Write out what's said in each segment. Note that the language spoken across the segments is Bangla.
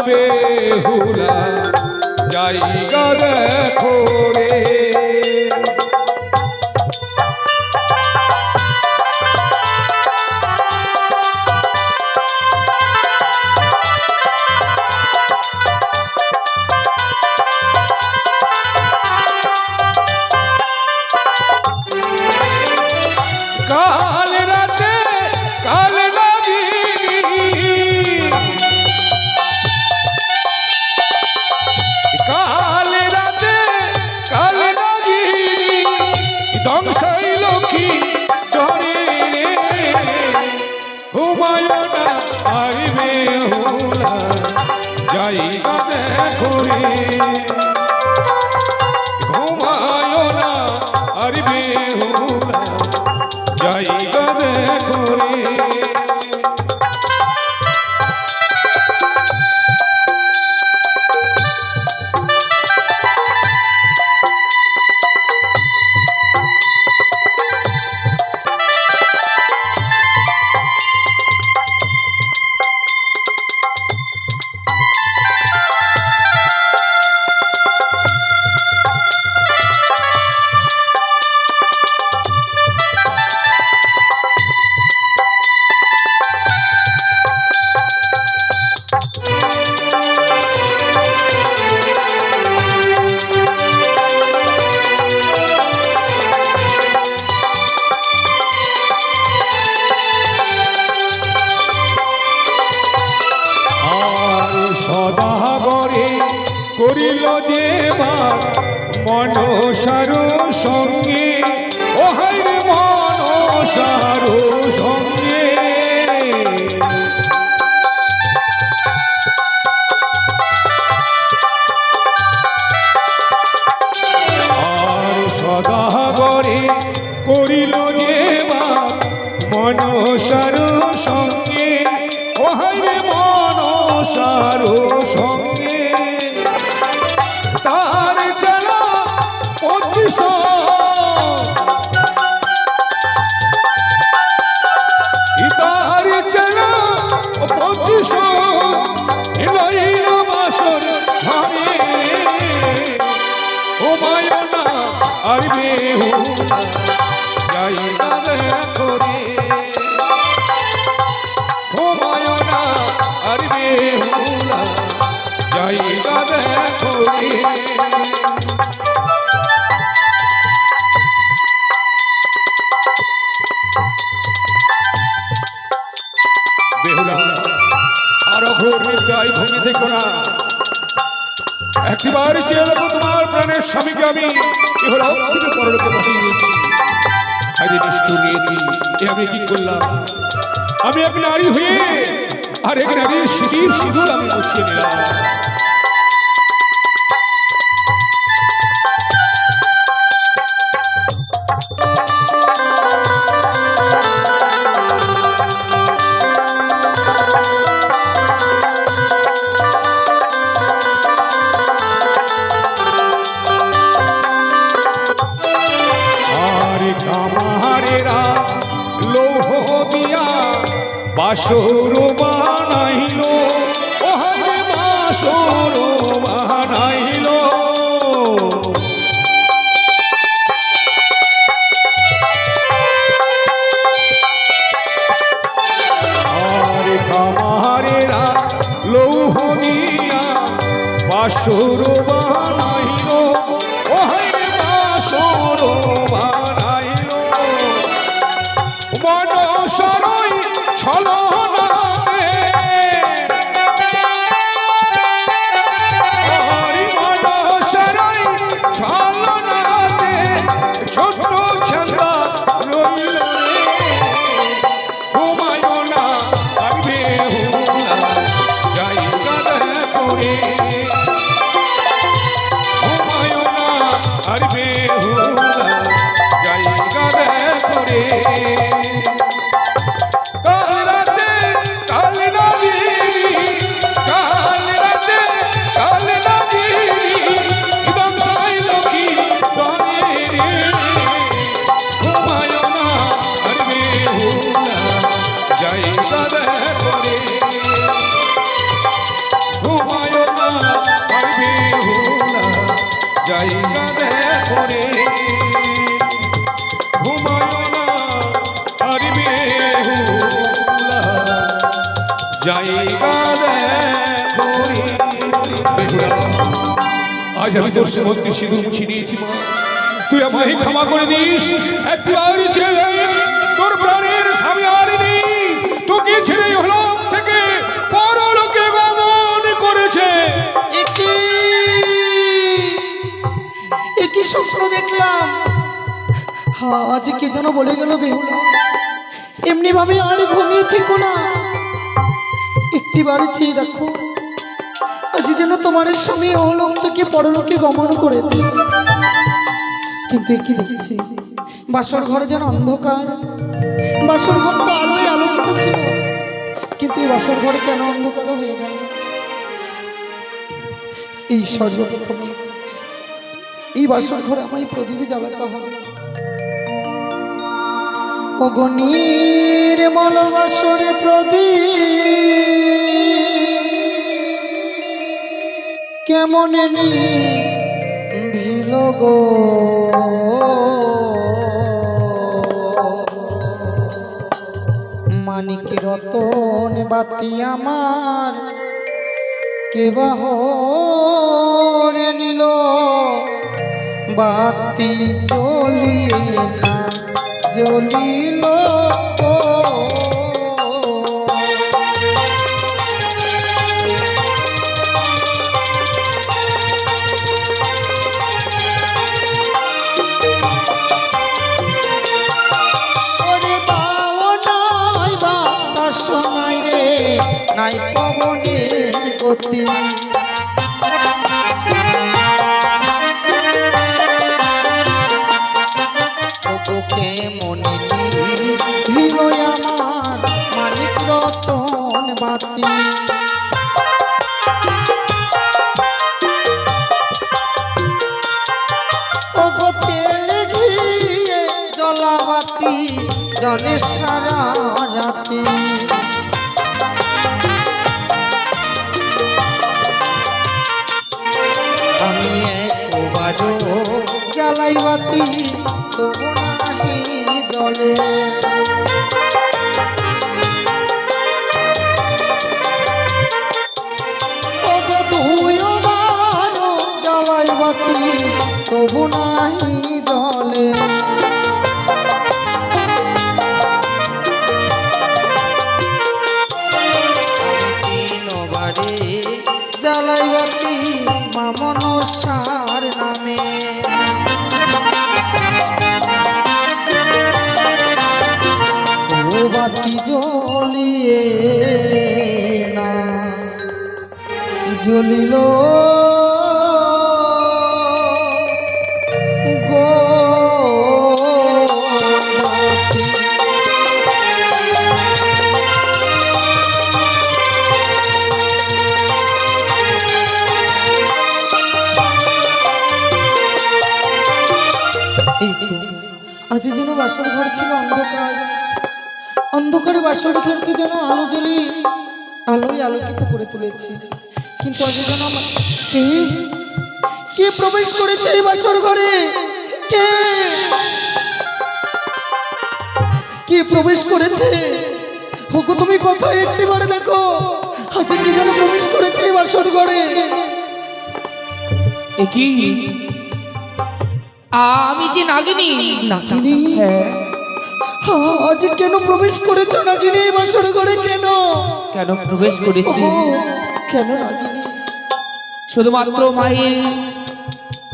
বেহুলা জায়গা দেখো রে। কাল রাতে কাল লাগিনি, কাল রাতে কাল লাগিনি ধ্বংসাই লক্ষ্মী চরে রে। হুমায়ুন আর বেহুলা জায়গা দেখো রে। হুমায়ুন আর বেহুলা জায়গা দেখো রে। সদাগরে করিল যে মনসার সঙ্গে, ও হায় রে মনসার সঙ্গে। আর সদাগরে করিল যে মনসার সঙ্গে, ও হায় রে মনসার সঙ্গে। তার চেলা 2500, তার চেলা 2500 লইল বাসর ঘরে। হুমায়ুন আর বেহুলা জায়গা দেখো রে। হুমায়ুন আর বেহুলা জায়গা দেখো রে। বেহুলা আরো ঘোর নিদ্রায় ঘুমিয়ে থেকো না। একটিবার চেয়ে দেখো তোমার প্রাণের স্বামীকে আমি ইহলোক থেকে পরলোকে পাঠিয়ে দিয়েছি। আরে নিষ্ঠুর নিয়তি, এ আমি কি করলাম? আমি এক নারী হয়ে আর এক নারীর সিঁদুর সিঁদুর আমি মুছিয়ে নিলাম। বাসর বানাইল, ও হায় বাসর বানাইল। আর কামারেরা লৌহ দিয়া বাসর বানাইল, ও হায় বাসর বানাইল। মনসারই ছলনাতে, মনসারই ছলনাতে ছোট ছান্দা রইল রে। হুমায়ুন আর বেহুলা জায়গা দেখো রে। জায়গা দেখো রে ঘুমায় না আর বেহুলা জায়গা দেখো রে বেহুলা আজ আমি তোর সমস্ত সিঁদুর মুছে নিয়েছি মা তুই আমায় ক্ষমা করে দিস একবার ছেড়ে তোর প্রাণের স্বামী আর নেই তোকে ছেড়ে হলাম থেকে পরলোকে গমন করেছে একই স্বপ্ন দেখলাম আজ কি যেন বলে গেল বেহুলা এমনি ভাবে আর ঘুমিয়ে থেকো না একটি বাড়ি চেয়ে দেখো আজ যেন তোমার স্বামী অলোক থেকে পরলোকে গমন করেছে কিন্তু কি দেখেছি বাসর ঘরে যেন অন্ধকার বাসর ঘর তো আলোয় আলোকিত ছিল কিন্তু এই বাসর ঘরে কেন অন্ধকার হয়ে গেল এই সর্বপ্রথমে এই বাসর ঘরে আমায় প্রদীপে জ্বালাতে হবে অগণীর মল বাসরে প্রদীপ কেমন ভিল গো মানিক রতন বাতি আমার কে বাহরে নিল বাতি জ্বলিয়ে না জ্বলিল নাই পবনের গতি ওকে মনে নিল আমার মানিক রতন বাতি ওগো তেল ঘিয়ে জলাবাতি জলে সারা রাতি জ্বালাই বাতি তবু নাহি জলে জ্বালাই বাতি তবু নাহি জলে জ্বালাই বাতি মামন সার নামে ও বাতি জ্বলিয়ে না জ্বলিল গো আজ যেন বাসর ঘর ছিল অন্ধকার অন্ধকারে বাসর ঘরকে যেন আলো জ্বলি আলোয় আলোকিত করে তুলেছি কিন্তু আজ যেন কে প্রবেশ করেছে এই বাসর ঘরে কে প্রবেশ করেছে ওগো তুমি কোথায় একটিবারে দেখো আজ কি যেন প্রবেশ করেছে এই বাসর ঘরে কি আমি যে নাগিনী নাগিনী আজ কেন প্রবেশ করেছো নাগিনী বাসর ঘরে কেন কেন প্রবেশ করেছি কেন নাগিনী শুধুমাত্র মায়ের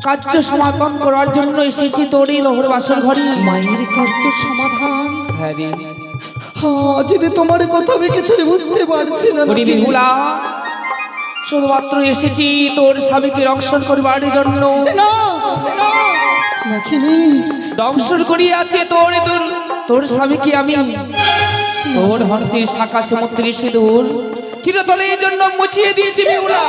কার্য সমাধান করার জন্য এসেছি তোর এই লহর বাসর ঘরে মায়ের কার্য সমাধান হ্যাঁ রে আজ তোমার কথা আমি কিছুই বুঝতে পারছি না বেহুলা শুধুমাত্র এসেছি তোর স্বামীকে রক্ষণ করবার জন্য নাগিনী দংশন করিয়াছে তোর স্বামীকে আমি তোর হস্তের শাখা সমুদ্রের সিঁদুর চিরতলে এই জন্য মুছিয়ে দিয়েছি বেহুলা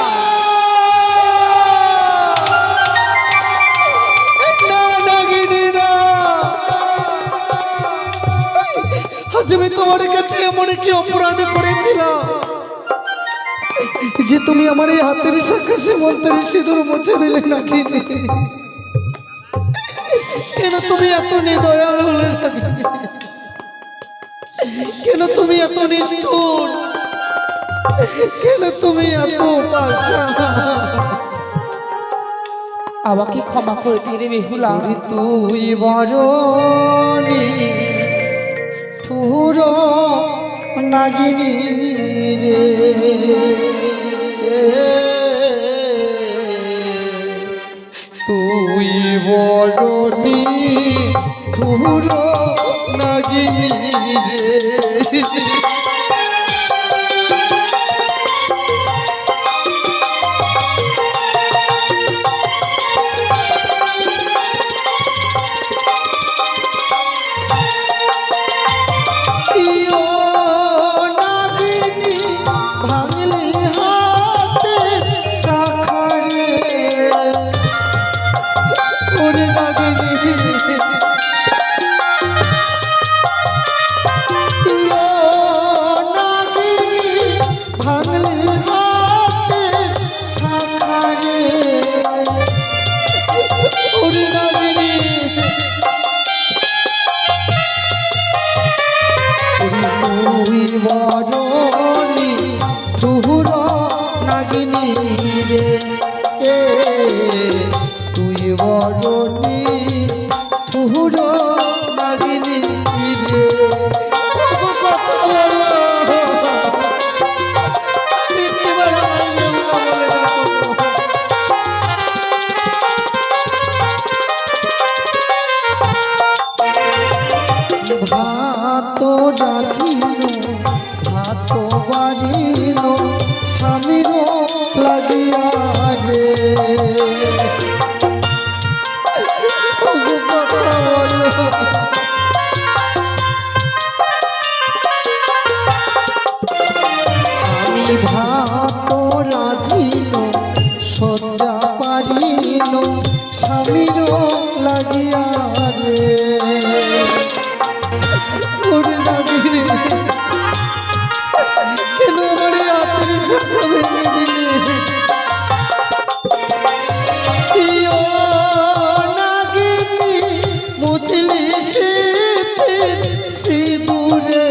আজ আমি তোমার কাছে এমন কি অপরাধ করেছিলাম যে তুমি আমার এই হাতের শাখা সমুদ্রের সিঁদুর মুছে দিলে নাগিনী কেন তুমি এত নিদয়াল হলে নাগিনী? কেন তুমি এত নিষ্ঠুর? কেন তুমি এত পাষাণ? আমাকে ক্ষমা করে দিয়ে রে বেহুলা। তুই বরণী ঠুর নাগিনী রে, তুই বরণী ঠুর নাগিনী রে। বরণী ঠুর নাগিনী রে, তুই বরণী ঠুর নাগিনী রে। কথা বলো, এবার আমায় বেহুলা বলে ডাকো। ভাত রাধিল ভাত বাড়িল স্বামীর লাগিয়া রে, কথা বলো। আমি ভাত রাধিল সজ্জা পারিল স্বামীর লাগিয়া রে। কেন আমার হাতের শাখা ভেঙে দিলে? নাগিনী মুছলি সিঁদুরে,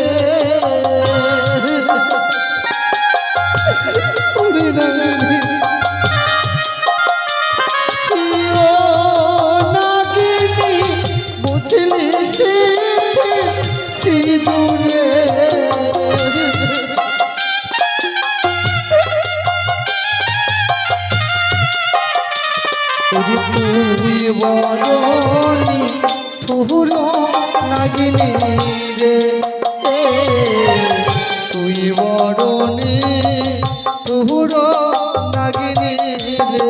নাগিনী মুছলি সিঁদুরে। তুই বরণী ঠুর নাগিনী রে, তুই বরণী ঠুর নাগিনী রে।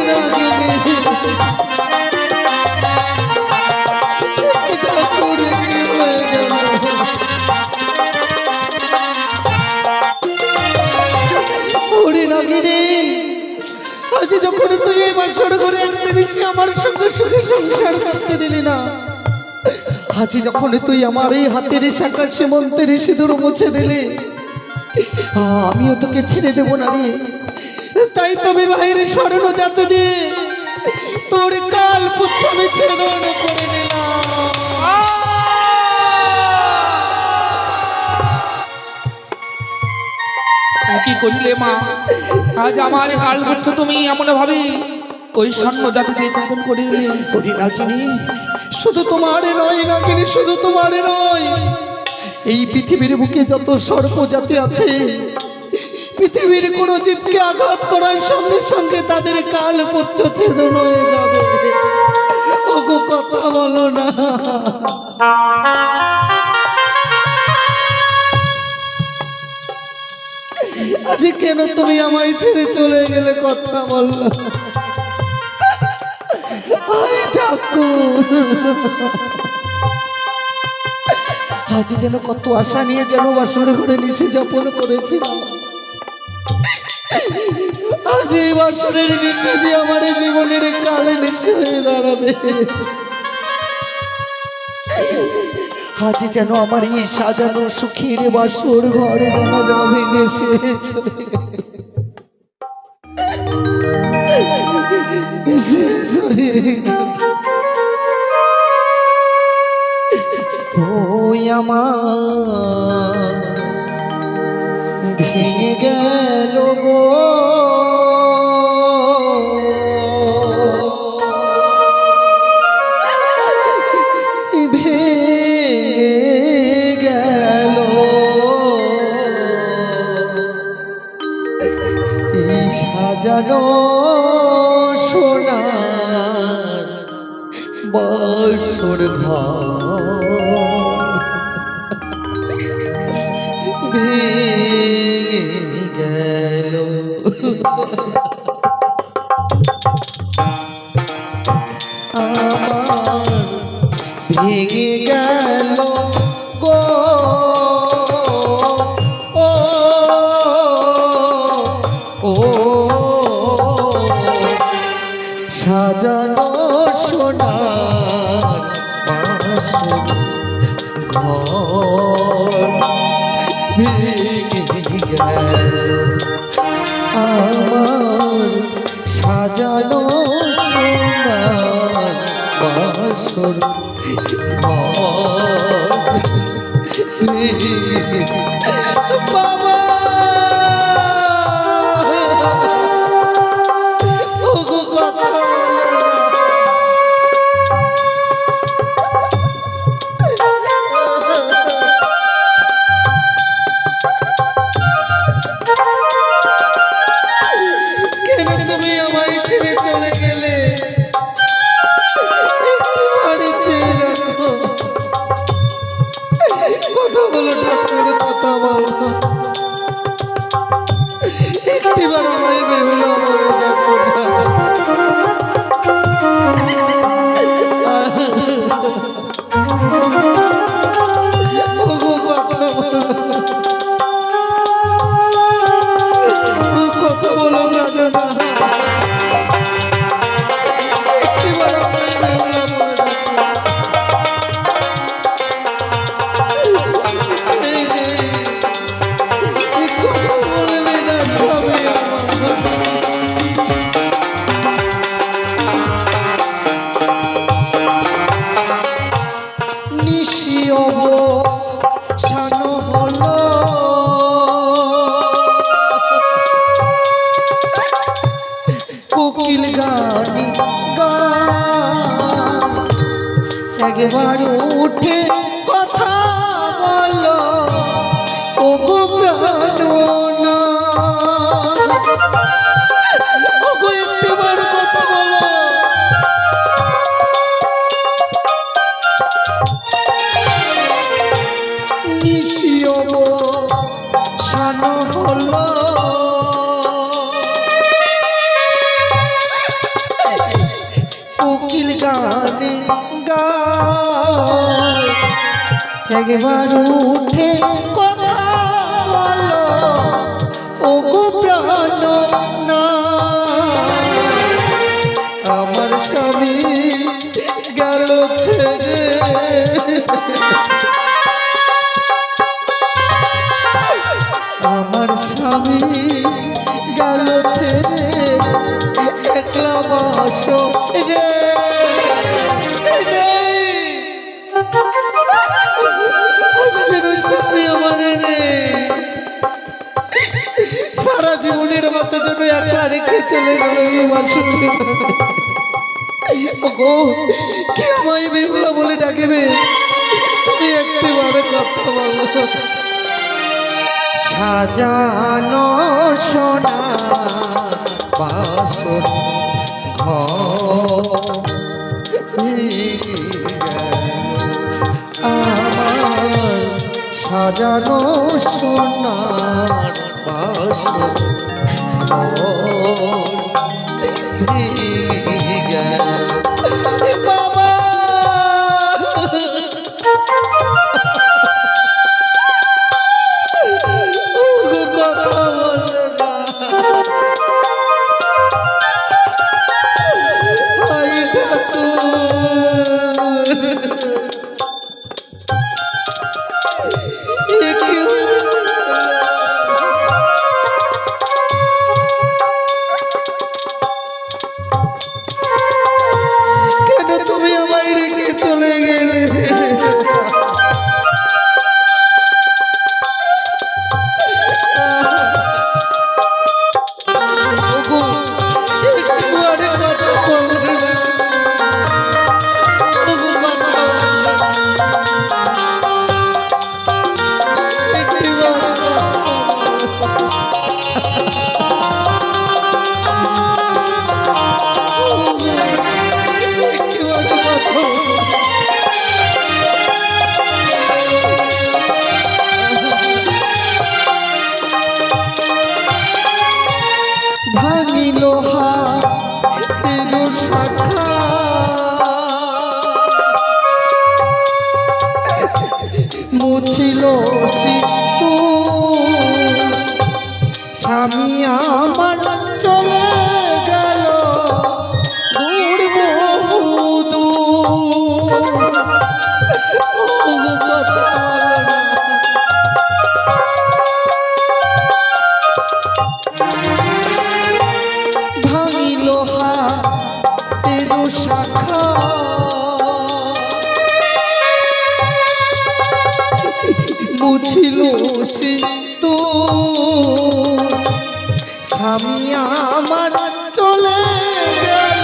নাগিনী এটা করে কি হয়ে গেল? ওরে নাগিনী, আজ যখন তুই এই বাসর ঘরে এসে আমার সঙ্গে সুখে সংসার করতে দিলি না, আজ যখন তুই আমার এই হাতের শাখা সীমন্তের সিঁদুর মুছে দিলি, আমিও তোকে ছেড়ে দেবো না রে। তাই তো বিবাহের স্মরণ জাত দিয়ে তোর কাল পুত্র আমি ছেদন করে নিলাম। কি করিলে মা? আজ আমার কাল করছো তুমি এমন ভাবে ওই স্বর্ণ জাতি দিয়ে চাপন করিলে। করি নাগিনী, শুধু তোমার নয় নাগিনী, শুধু তোমার নয়, এই পৃথিবীর বুকে যত সর্প জাতি আছে, পৃথিবীর কোন জীবকে আঘাত করার সঙ্গে সঙ্গে তাদের কাল পুচ্ছ ছেদন হয়ে যাবে। ওগো কথা বলো না। আজ কেন তুমি আমায় ছেড়ে চলে গেলে? কথা বললো ঠাকুর। আজ যেন কত আশা নিয়ে যেন বাসর ঘরে নিশে যাপন করেছিলাম, আজ এই বাসরের নিশে যে আমার জীবনের কালে নিশে হয়ে দাঁড়াবে। আজ যেন আমার এই সাজানো সুখের বাসর ঘরে জানা ভেঙে শেষ হয়ে ওই আমার ভেঙে গেল গো ভেঙে গেল এই সাজানো সোনার বাসর ঘর ভেঙে গেল আমার ভেঙে গেল গো ও ও সাজানো সোনার বাসর ঘর ভেঙে গেল আমার সাজানো সোনার বাসর ঘর ভেঙে বাবা ওগো কথা কেন তুমি আমায় ছেড়ে চলে গেলে একটু বাড়ি চেয়ে দেখো কথা বলো ঠাকুর কথা বলো একটিবার আমায় বেহুলা বলে দেখো ওগো কথা বলো কথা বলো না না একটিবার আমায় বেহুলা বলে দেখো এই যে কথা বলবে না সবে আমার নিশিয়ব শানো হলো কোকিল গানি গান একবার উঠে কথা বলো ও গো প্রাণনা ও গো একটিবার কথা বলো নিশিয়ব শানো হলো কোকিল গানে গায় একবার উঠে কথা বলো ও গো প্রাণ না আমার স্বামী গেল ছেড়ে আমার স্বামী গেল ছেড়ে একলা বাসো রে সারা জীবনের মতো জন্য একলা রেখে চলে গেল গো কি আমায় বেহুলা বলে ডাকবে তুমি একটিবারে কথা বলো সাজানো সোনা বাসর ঘর আমার সাজানো সোনার বাসর বাবা কথা বললে না ভাই ঠাকুর ভাঙিল হাতের শাখা মুছিল সিতু স্বামী আমার চলে গেল দূর বহু দূর। ওগো কথা বলো না। ভাঙিল হাতের শাখা বুঝিল সে তো স্বামী আমার চলে গেল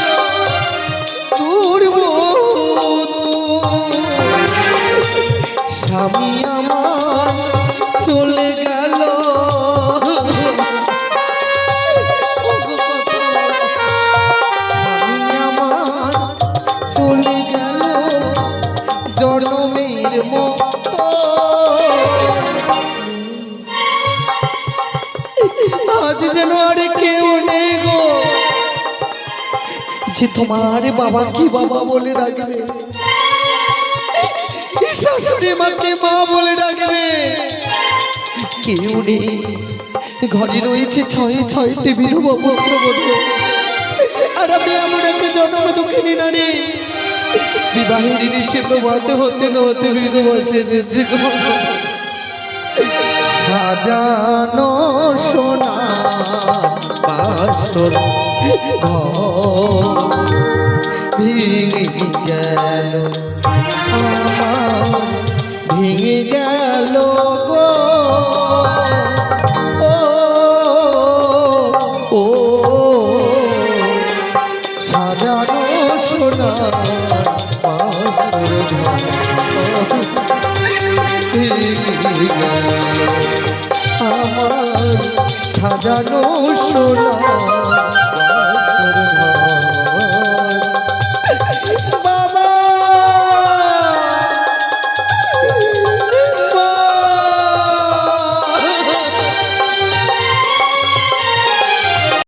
দূর বহু দূর। স্বামী আমার চলে গেল স্বামী আমার চলে গেল জনমের মতো আজ যেন আর কেউ নেই গো যে তোমার বাবা কি বাবা বলে ডাকবে, শাশুড়ি মাকে মা বলে ডাকবে, কেউ নেই। ঘরে রয়েছে ছয় ছয়টি বিধবা পুত্রবধূ আর আমি এমন একটা জন্ম দুঃখিনী নারী বিবাহের নিশে প্রভাতে হতে না হতে বিধবা সেজেছে গো। সাজানো সোনা বাসর ঘর ভেঙে গেল আমার ভেঙে গেল গো ও ও সাজানো সোনা বাসর ঘর ভেঙে গেল আমার সাজানো সোনা